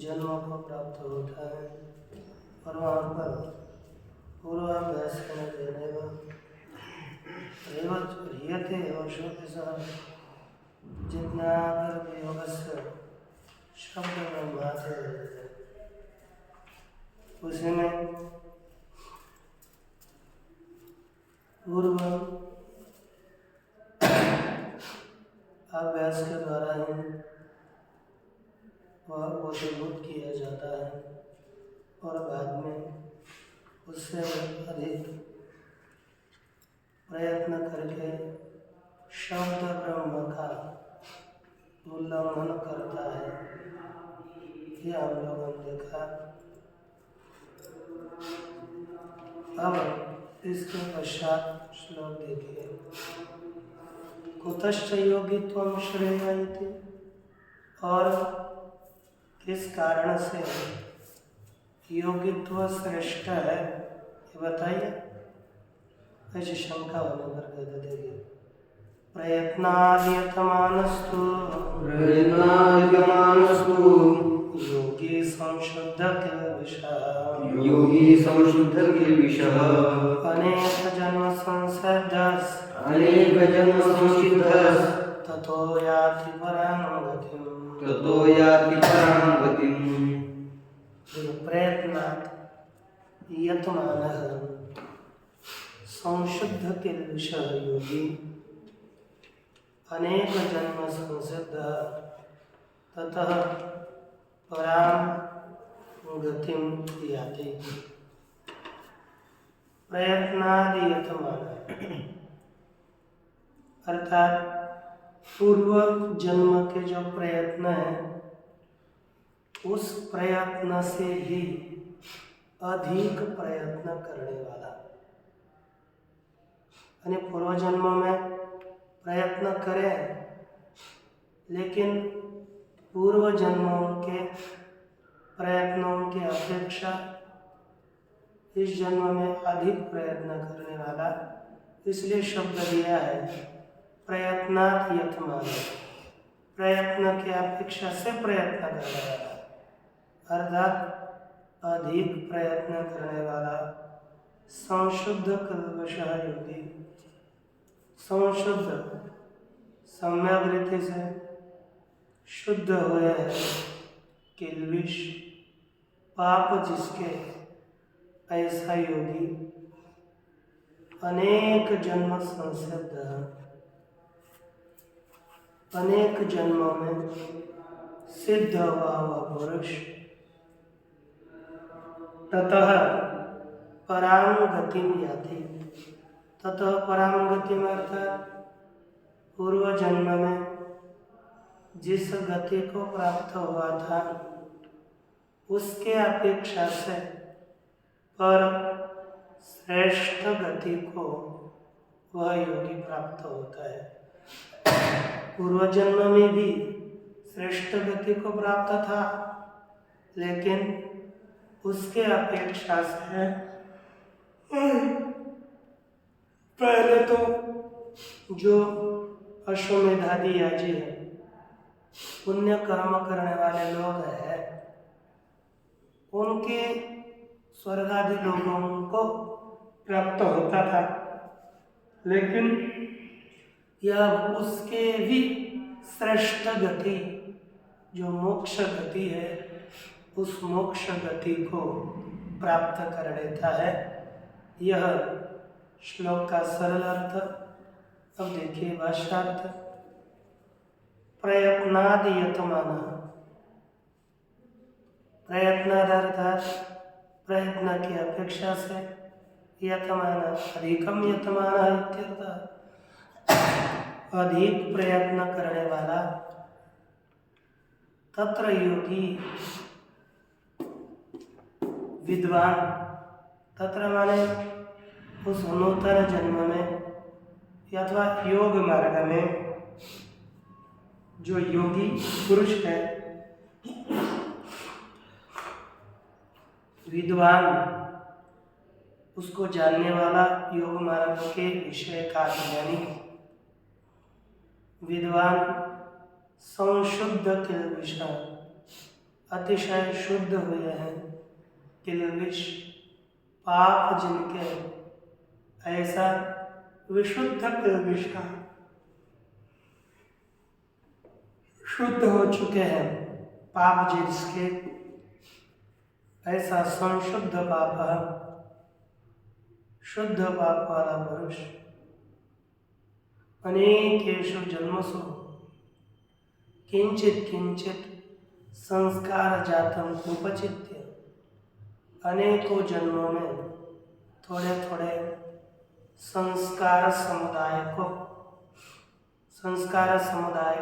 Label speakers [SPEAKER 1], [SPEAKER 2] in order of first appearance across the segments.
[SPEAKER 1] जन्म को प्राप्त होता है और वहाँ पर पूर्वाभ्यास करने देने ह्रियते वर्षों के साथ जिज्ञानयोगस्य शब्द ब्रह्माते उसी में पूर्व अभ्यास के द्वारा ही वह बोधीभूत किया जाता है और बाद में उससे अधिक प्रयत्न करके शब्द ब्रह्म का उल्लंघन करता है। यह हम लोगों ने देखा। अब इसके पश्चात श्लोक देखिए। कुतश्च योगित्वं श्रेयते, और किस कारण से योगित्व श्रेष्ठ है ये बताइए। ऐसी शंका होने पर कहते देखिए, प्रयत्नाद्यतमानस्तु योगी संशुद्ध किल्बिषः अनेक जन्म संसिद्धस् ततो याति परां गतिम्। प्रयत्नात् यतमानः संशुद्ध किल्बिषः योगी अनेक जन्म संसिद्धः ततः परां गतिं याति। प्रयत्नादियतमानः अर्थात पूर्व जन्म के जो प्रयत्न है उस प्रयत्न से भी अधिक प्रयत्न करने वाला, यानी पूर्व जन्म में प्रयत्न करें लेकिन पूर्व जन्मों के प्रयत्नों की अपेक्षा इस जन्म में अधिक प्रयत्न करने वाला, इसलिए शब्द दिया है प्रयत्नात् यतमानः, प्रयत्न की अपेक्षा से प्रयत्न करने वाला, अर्थात अधिक प्रयत्न करने वाला। संशुद्ध किल्बिषः योगी, संशुद्ध सम्यक रीति से शुद्ध हुए हैं किल्बिष पाप जिसके, ऐसा योगी अनेक जन्म संसिद्ध, अनेक जन्मों में सिद्ध हुआ वह पुरुष ततः परां गतिं याति। ततः परां गतिं अर्थात पूर्व जन्म में जिस गति को प्राप्त हुआ था उसके अपेक्षा से पर श्रेष्ठ गति को वह योगी प्राप्त होता है। पूर्व जन्म में भी श्रेष्ठ गति को प्राप्त था, लेकिन उसके अपेक्षा से पहले तो जो अश्वमेधादि याजी है, पुण्य कर्म करने वाले लोग हैं, उनके स्वर्ग आदि लोगों को प्राप्त होता था, लेकिन यह उसके भी श्रेष्ठ गति जो मोक्ष गति है, उस मोक्ष गति को प्राप्त कर लेता है। यह श्लोक का सरल अर्थ। अब देखिए भाष्यार्थ। प्रयत्नादि यतमानः, प्रयत्नादर्थात प्रयत्न की अपेक्षा से, यतमानः अधिकम यतमानः इत्यर्थः अधिक प्रयत्न करने वाला। तत्र योगी विद्वान, तत्र माने उस नूतन जन्म में अथवा योग मार्ग में जो योगी पुरुष है, विद्वान उसको जानने वाला, योग मार्ग के विषय का ज्ञानी विद्वान संशुद्ध किल्बिषः अतिशय शुद्ध हुए हैं, किल्बिष पाप जिनके, ऐसा विशुद्ध किल्बिषा शुद्ध हो चुके हैं, पाप जिसके ऐसा संशुद्ध पाप, शुद्ध पाप वाला पुरुष अनेकेषु जन्मसु किंचित किंचित संस्कार जातम उपचित्य, अनेकों जन्मों में थोड़े थोड़े संस्कार समुदाय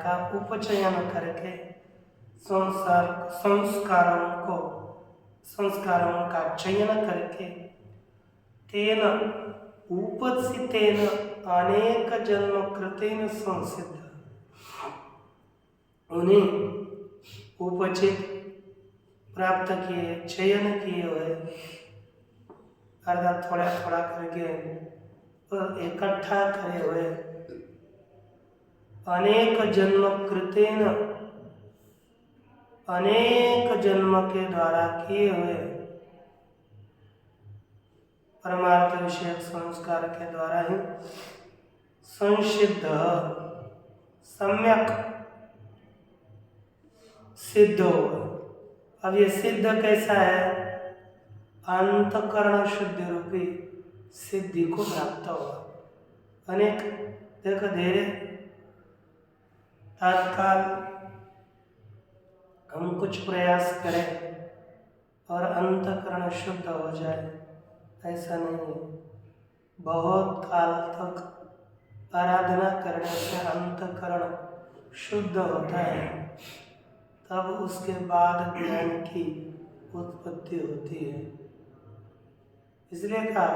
[SPEAKER 1] का उपचयन करके संस्कारों का चयन करके तेन उपसितेन अनेक जन्म कृतेन संसिद्ध, उन्हें उपचित प्राप्त किए, चयन किए हुए, अर्थात थोड़ा थोड़ा करके और इकट्ठा करे हुए, अनेक जन्म कृतेन, अनेक जन्म के द्वारा किए हुए परमार्थ विषयक संस्कार के द्वारा ही संसिद्ध, सम्यक सिद्ध हो। अब ये सिद्ध कैसा है? अंतकरण शुद्धि रूपी सिद्धि को प्राप्त हुआ। अनेक देखो धीरे तत्काल हम कुछ प्रयास करें और अंतकरण शुद्ध हो जाए, ऐसा नहीं है। बहुत काल तक आराधना करने से अंतकरण शुद्ध होता है, तब उसके बाद ज्ञान की उत्पत्ति होती है। इसलिए कहा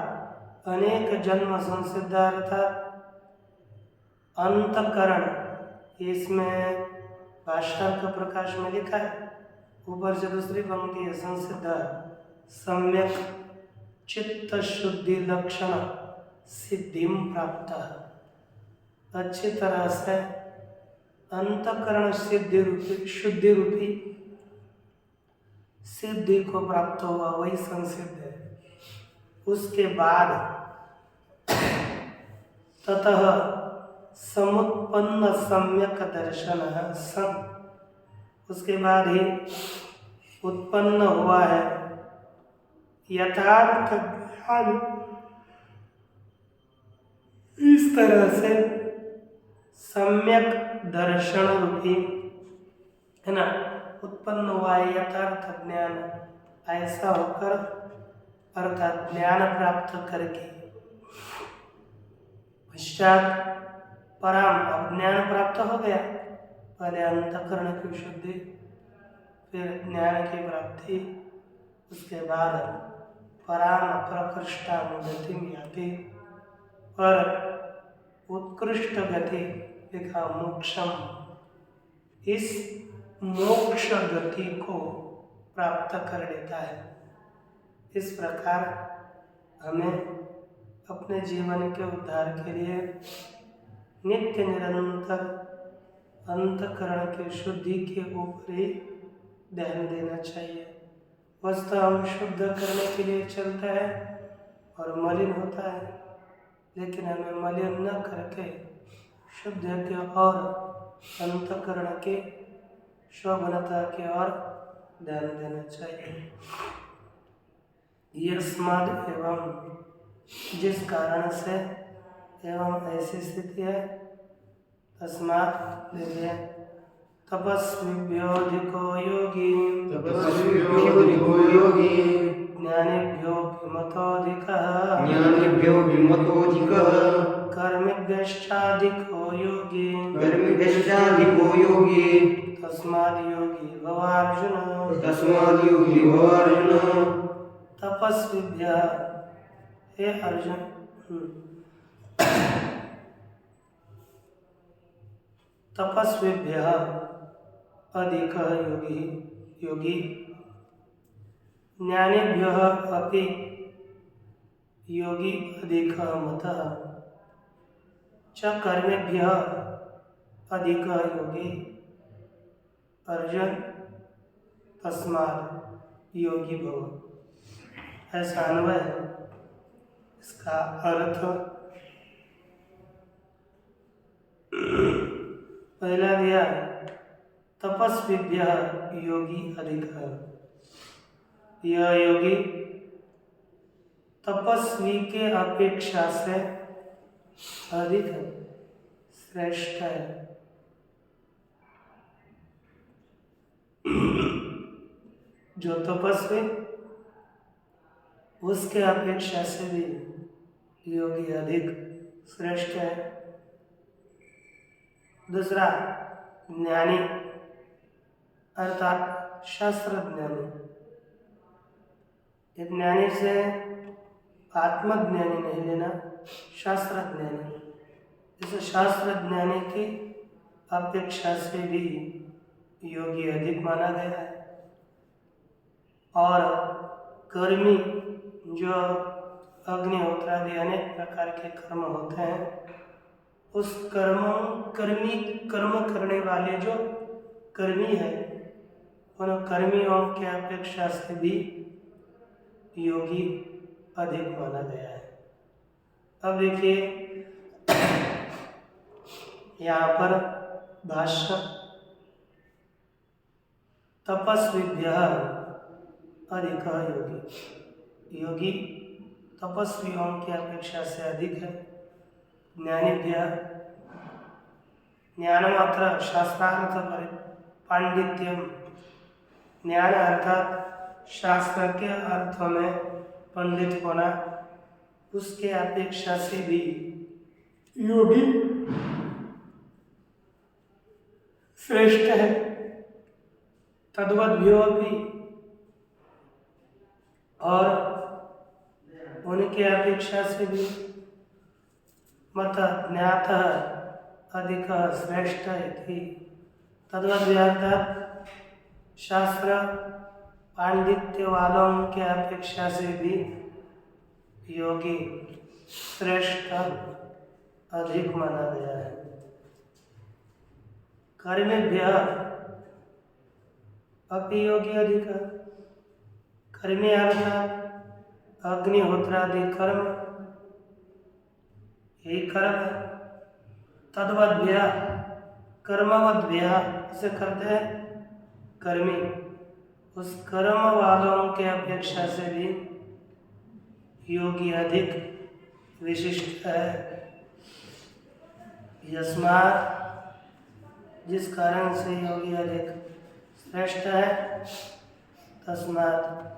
[SPEAKER 1] अनेक जन्म संसिद्ध, अर्थात अंतकरण, इसमें भाष्कर का प्रकाश में लिखा है, ऊपर से दूसरी पंक्ति है, संसिद्ध सम्यक चित्त शुद्धि लक्षण सिद्धिम प्राप्त, अच्छी तरह से अंतकरण शुद्धि रूपी सिद्धि को प्राप्त हुआ, वही संसिद्ध है। उसके बाद ततः समुत्पन्न सम्यक दर्शन सन, उसके बाद ही उत्पन्न हुआ है यथार्थ ज्ञान। इस तरह से सम्यक दर्शन रूपी है ना, उत्पन्न हुआ है यथार्थ ज्ञान। ऐसा होकर अर्थात ज्ञान प्राप्त करके पश्चात पराम, अब ज्ञान प्राप्त हो गया, पहले अंतकरण की शुद्धि, फिर ज्ञान की प्राप्ति, उसके बाद पराम प्रकृष्टानुगति याति, पर उत्कृष्ट गति लिखा मोक्षम, इस मोक्ष गति को प्राप्त कर लेता है। इस प्रकार हमें अपने जीवन के उद्धार के लिए नित्य निरंतर अंतकरण की शुद्धि के ऊपर ही ध्यान देना चाहिए। वस्तु हम शुद्ध करने के लिए चलता है और मलिन होता है, लेकिन हमें मलिन न करके शुद्ध के और अंतकरण के शोभनता की ओर ध्यान देना चाहिए। यस्माद् एवं, जिस कारण से एवं ऐसी स्थिति है, तस्मात् देखिए, तपस्विभ्योऽधिको योगी, ज्ञानिभ्यो विमतोऽधिकः, कर्मिभ्यश्चाधिको योगी, तस्माद् योगी भवार्जुन। तपस्विभ्यः, हे अर्जुन, तपस्विभ्यः अधिकः योगी, ज्ञानिभ्यः अपि योगी अधिकः मतः, च कर्मेभ्यः अधिकः योगी। अर्जुन, तस्मात् योगी भव, ऐसा अन्वय है। इसका अर्थ पहला दिया तपस्विभ्यः योगी अधिक है। यह योगी तपस्वी के अपेक्षा से अधिक श्रेष्ठ है। जो तपस्वी उसके अपेक्षा से भी योगी अधिक श्रेष्ठ है। दूसरा ज्ञानी अर्थात शास्त्र ज्ञानी। ज्ञानी से आत्मज्ञानी नहीं लेना, शास्त्र ज्ञानी। इस शास्त्र ज्ञानी की अपेक्षा से भी योगी अधिक माना गया है। और कर्मी जो अग्निहोत्र आदि अनेक प्रकार के कर्म होते हैं, उस कर्म करने वाले जो कर्मी है, उन कर्मियों के अपेक्षा से भी योगी अधिक माना गया है। अब देखिए यहाँ पर भाष्य तपस्विभ्यः अधिक योगी। योगी तपस्वियों की अपेक्षा से अधिक है। ज्ञानीभ्यः ज्ञानमात्र शास्त्रार्थ पांडित्यम। ज्ञान अर्थात शास्त्र के अर्थों में पंडित होना, उसके अपेक्षा से भी योगी श्रेष्ठ है। तद्वद्भ्योऽपि, और उनके अपेक्षा से भी मत ज्ञातः अधिकः श्रेष्ठ इति। तद्वद्भ्यात् शास्त्र पांडित्य वालों के अपेक्षा से भी योगी श्रेष्ठ अधिक माना गया है। कर्मेभ्यः अपि योगी अधिक। कर्मी अर्थात अग्निहोत्रादि कर्म, यही कर्म है। तद्वद्भ्यः कर्मवद्भ्यः से करते हैं कर्मी, उस कर्म वालों के अपेक्षा से भी योगी अधिक विशिष्ट है। यस्मात्, जिस कारण से योगी अधिक श्रेष्ठ है, तस्मात्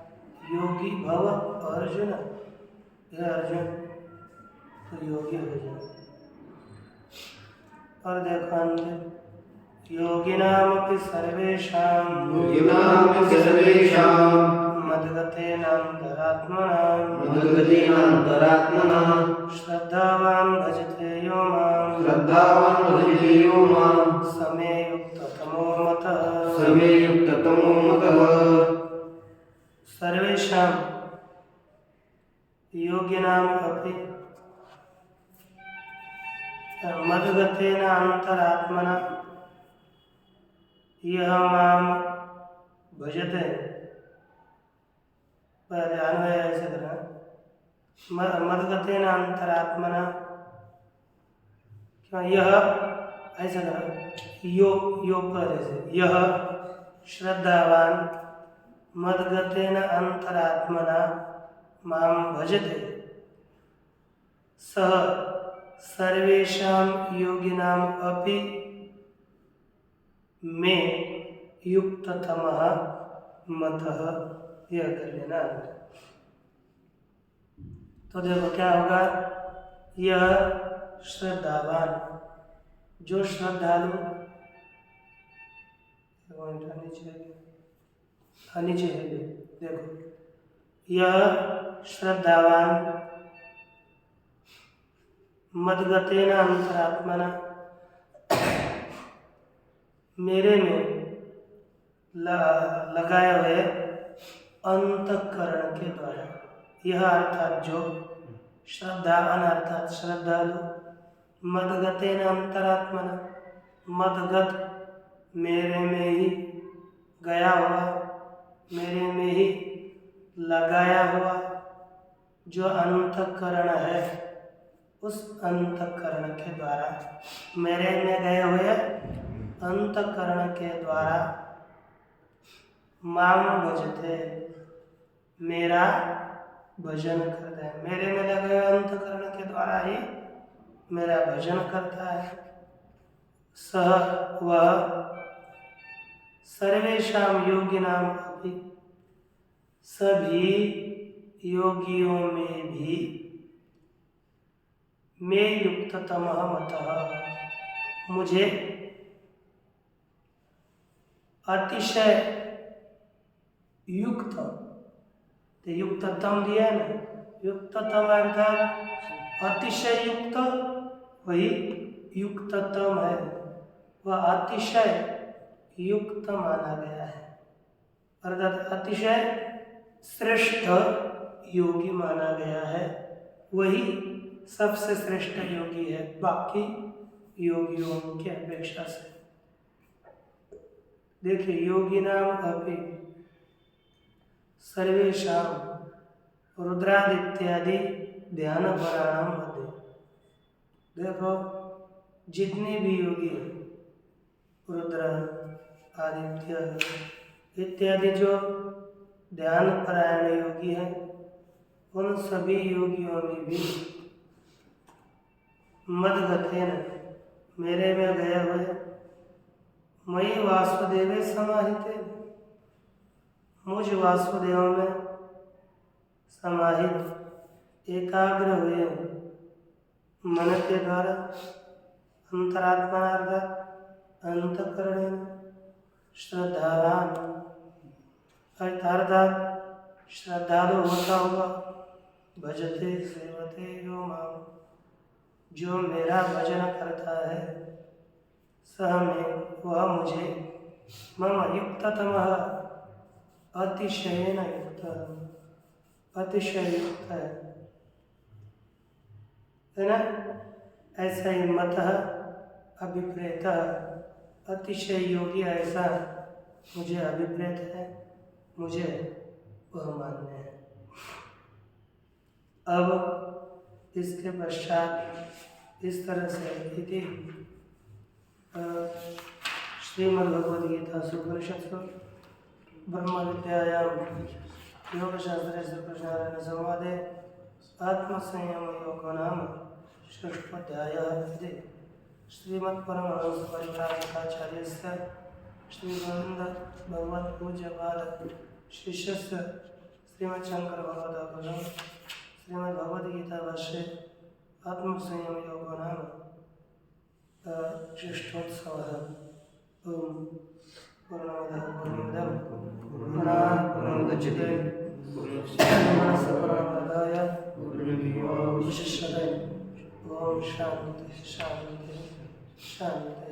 [SPEAKER 1] योगी भव अर्जुन। यह अर्जुन तो योगी हो जाए। और देखो अंत योगिनामपि सर्वेषां मद्गतेनान्तरात्मना श्रद्धावान् भजते यो मां समे युक्ततमो मतः। सर्वेषां योगिनाम् अपि मद्गतेन अंतरात्मना यह माम भजते। पहले अन्वय ऐसे करना, मद्गतेन अंतरात्मना, क्यों यह ऐसे करना, यो पहले से, यह श्रद्धावान मद्गतेन अंतरात्मना माम भजते सह सर्वेषां योगिनां अपि में युक्ततमः मतः। यह कर लेना। तो देखो क्या होगा, यह श्रद्धावान, जो श्रद्धालु, नीचे है, देखो यह श्रद्धावान मद्गतेन अंतरात्मना, मेरे में लगाए हुए अंतःकरण के द्वारा। यह अर्थात जो श्रद्धावान अर्थात श्रद्धालु, मद्गतेन अंतरात्मना, मदगत मेरे में ही गया हुआ मेरे में ही लगाया हुआ जो अंतःकरण है, उस अंतःकरण के द्वारा, मेरे में गए हुए अंतःकरण के द्वारा माम भजते, मेरा भजन करता है। मेरे में लगे हुए अंतःकरण के द्वारा ही मेरा भजन करता है। सह वह सर्वेषां योगिनाम अपि, सभी योगियों में भी मे युक्ततमः मतः, मुझे अतिशय युक्त, तो युक्ततम दिया ना, युक्ततम अर्थात अतिशय युक्त, वही युक्ततम है, वह अतिशय युक्त माना गया है, अर्थात अतिशय श्रेष्ठ योगी माना गया है, वही सबसे श्रेष्ठ योगी है बाकी योगियों की अपेक्षा से। देखिए, योगी नाम अपि सर्वेषां रुद्रादित्यादि ध्यान पराणाम मध्य, देखो जितने भी योगी हैं, रुद्र आदित्य इत्यादि जो ध्यान परायण योगी हैं, उन सभी योगियों में भी मदगतेन, मेरे में गए हुए, मयि वासुदेवे समाहिते, मुझ वासुदेव में समाहित एकाग्र हुए मन के द्वारा, अंतरात्मा अर्थात अंतःकरण, श्रद्धावान अर्थात श्रद्धालु होता हुआ, भजते सेवते यो माम, जो मेरा भजन करता है, सह में वह मुझे, मम युक्ततमः अतिशयेन युक्त, अतिशय युक्त है ना। ऐसा ही मतः अभिप्रेतः, अतिशय योगी ऐसा मुझे अभिप्रेत है, मुझे वह मान्य है। अब इसके पश्चात इस तरह से इति श्रीमद्भगवद्गीता उपनिषत्सु ब्रह्म विद्यायां योगशास्त्रे श्रीकृष्णार्जुन संवादे आत्मसंयम योगो नाम षष्ठोऽध्यायः इति श्रीमत्परमहंस परिव्राजकाचार्यस्य श्रीगोविन्द भगवत्पूज्यपाद शिष्यस्य श्रीमच्छंकर भगवदाभुजं श्रीमद्भगवद्गीता भाष्ये आत्मसंयम योगो नाम षष्ठोत्सवः। ओम पूर्णमदः पूर्णमिदं पूर्णात् पूर्णमुदच्यते पूर्णस्य पूर्णमादाय पूर्णमेवावशिष्यते। ओम शांति शांति शांति।